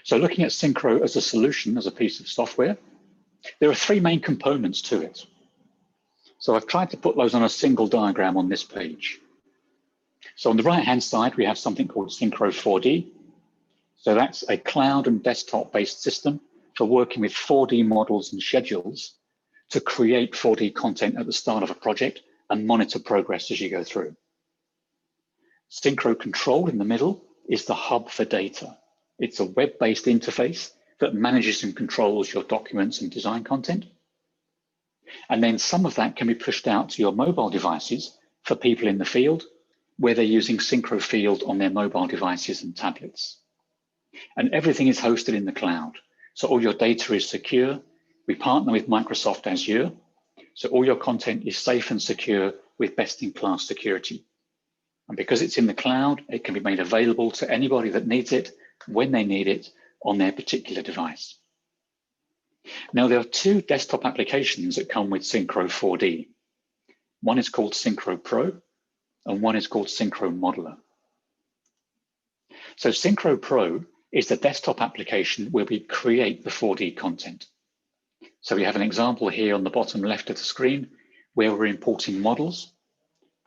So looking at Synchro as a solution, as a piece of software, there are three main components to it. So I've tried to put those on a single diagram on this page. So on the right-hand side, we have something called Synchro 4D. So that's a cloud and desktop-based system for working with 4D models and schedules to create 4D content at the start of a project and monitor progress as you go through. Synchro Control in the middle is the hub for data. It's a web-based interface that manages and controls your documents and design content. And then some of that can be pushed out to your mobile devices for people in the field, where they're using Synchro Field on their mobile devices and tablets. And everything is hosted in the cloud. So all your data is secure. We partner with Microsoft Azure. So all your content is safe and secure with best-in-class security. And because it's in the cloud, it can be made available to anybody that needs it, when they need it, on their particular device. Now, there are two desktop applications that come with Synchro 4D. One is called Synchro Pro, and one is called Synchro Modeler. So Synchro Pro is the desktop application where we create the 4D content. So we have an example here on the bottom left of the screen where we're importing models.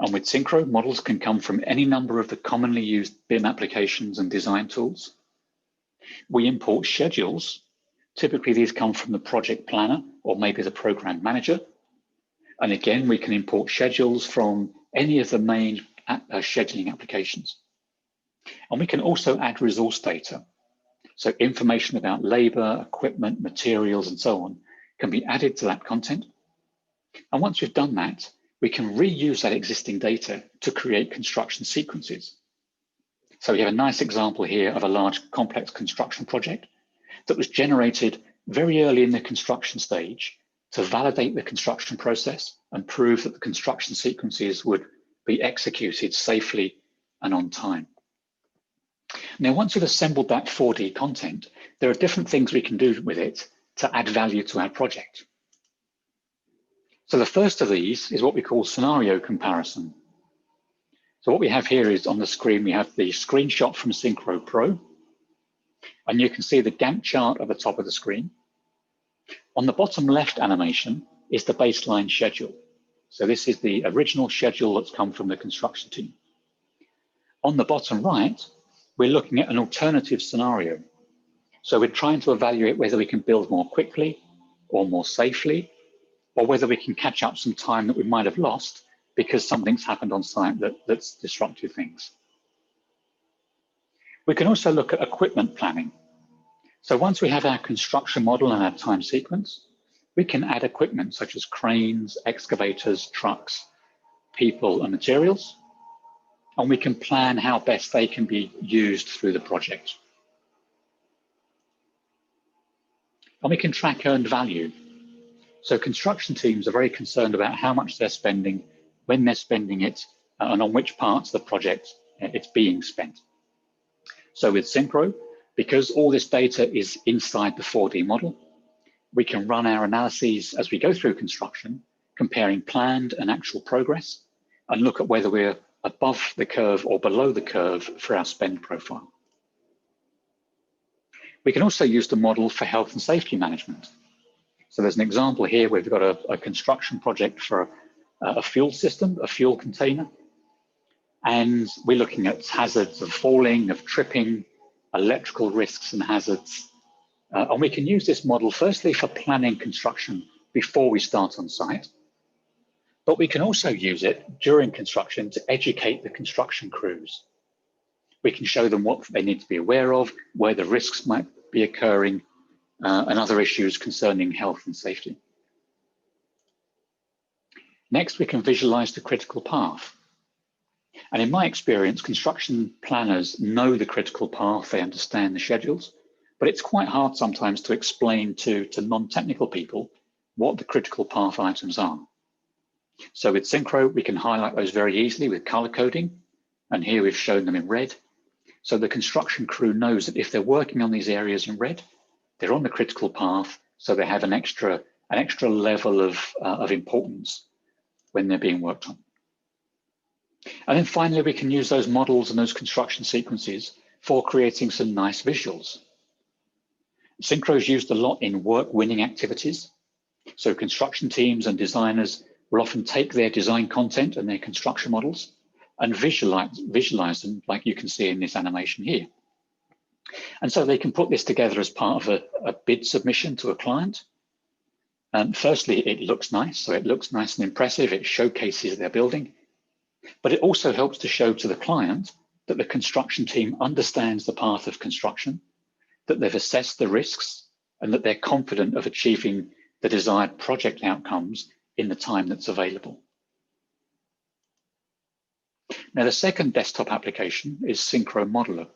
And with Synchro, models can come from any number of the commonly used BIM applications and design tools. We import schedules. Typically, these come from the project planner or maybe the program manager. And again, we can import schedules from any of the main scheduling applications. And we can also add resource data. So information about labor, equipment, materials, and so on can be added to that content. And once we've done that, we can reuse that existing data to create construction sequences. So we have a nice example here of a large complex construction project that was generated very early in the construction stage to validate the construction process and prove that the construction sequences would be executed safely and on time. Now, once we've assembled that 4D content, there are different things we can do with it to add value to our project. So the first of these is what we call scenario comparison. So what we have here is on the screen, we have the screenshot from Synchro Pro, and you can see the Gantt chart at the top of the screen. On the bottom left animation is the baseline schedule. So this is the original schedule that's come from the construction team. On the bottom right, we're looking at an alternative scenario. So we're trying to evaluate whether we can build more quickly or more safely, or whether we can catch up some time that we might have lost because something's happened on site that's disrupted things. We can also look at equipment planning. So once we have our construction model and our time sequence, we can add equipment such as cranes, excavators, trucks, people, and materials. And we can plan how best they can be used through the project. And we can track earned value. So construction teams are very concerned about how much they're spending, when they're spending it, and on which parts of the project it's being spent. So with Synchro, because all this data is inside the 4D model, we can run our analyses as we go through construction, comparing planned and actual progress, and look at whether we're above the curve or below the curve for our spend profile. We can also use the model for health and safety management. So there's an example here where we've got a construction project for a fuel system, a fuel container. And we're looking at hazards of falling, of tripping, electrical risks and hazards. And we can use this model firstly for planning construction before we start on site. But we can also use it during construction to educate the construction crews. We can show them what they need to be aware of, where the risks might be occurring, and other issues concerning health and safety. Next, we can visualize the critical path. And in my experience, construction planners know the critical path, they understand the schedules, but it's quite hard sometimes to explain to non-technical people what the critical path items are. So with Synchro, we can highlight those very easily with color coding. And here we've shown them in red. So the construction crew knows that if they're working on these areas in red, they're on the critical path, so they have an extra level of importance when they're being worked on. And then finally, we can use those models and those construction sequences for creating some nice visuals. Synchro is used a lot in work-winning activities. So construction teams and designers will often take their design content and their construction models and visualize them like you can see in this animation here. And so they can put this together as part of a bid submission to a client. And firstly, it looks nice. So it looks nice and impressive. It showcases their building, but it also helps to show to the client that the construction team understands the path of construction, that they've assessed the risks, and that they're confident of achieving the desired project outcomes in the time that's available. Now, the second desktop application is Synchro Modeler.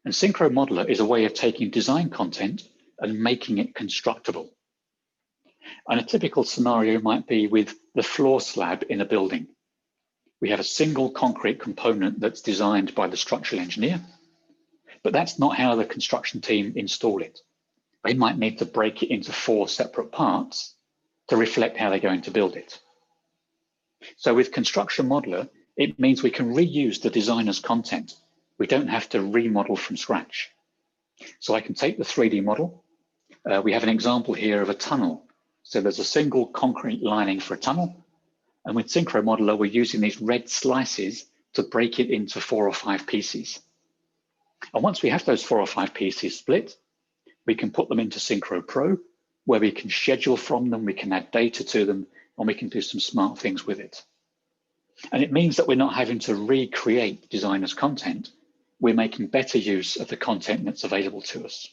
And Synchro Modeler is a way of taking design content and making it constructible. And a typical scenario might be with the floor slab in a building. We have a single concrete component that's designed by the structural engineer, but that's not how the construction team install it. They might need to break it into 4 separate parts to reflect how they're going to build it. So with Construction Modeler, it means we can reuse the designer's content. We don't have to remodel from scratch. So I can take the 3D model. We have an example here of a tunnel. So there's a single concrete lining for a tunnel. And with Synchro Modeler, we're using these red slices to break it into 4 or 5 pieces. And once we have those 4 or 5 pieces split, we can put them into Synchro Pro, where we can schedule from them, we can add data to them, and we can do some smart things with it. And it means that we're not having to recreate designers' content. We're making better use of the content that's available to us.